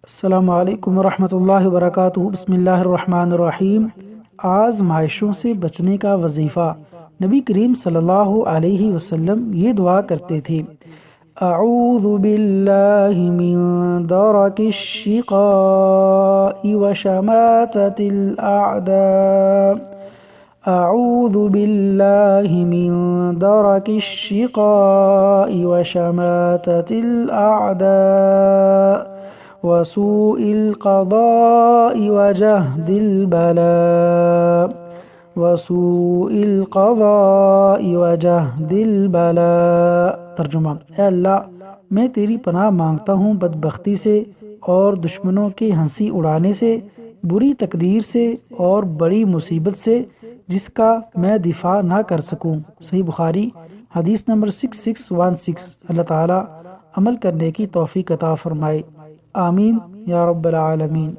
السلام علیکم ورحمۃ اللہ وبرکاتہ۔ بسم اللہ الرحمن الرحیم۔ آزمائشوں سے بچنے کا وظیفہ۔ نبی کریم صلی اللہ علیہ وسلم یہ دعا کرتے تھے: اعوذ باللہ من درک الشقاء وشماتۃ الاعداء، اعوذ باللہ من درک الشقاء وشماتۃ الاعداء وسوء القضاء وجهد البلاء، وسوء القضاء وجهد البلاء۔ ترجمہ: اے اللہ، میں تیری پناہ مانگتا ہوں بدبختی سے اور دشمنوں کے ہنسی اڑانے سے، بری تقدیر سے اور بڑی مصیبت سے جس کا میں دفاع نہ کر سکوں۔ صحیح بخاری حدیث نمبر 6616۔ اللہ تعالیٰ عمل کرنے کی توفیق عطا فرمائے، آمین یا رب العالمین۔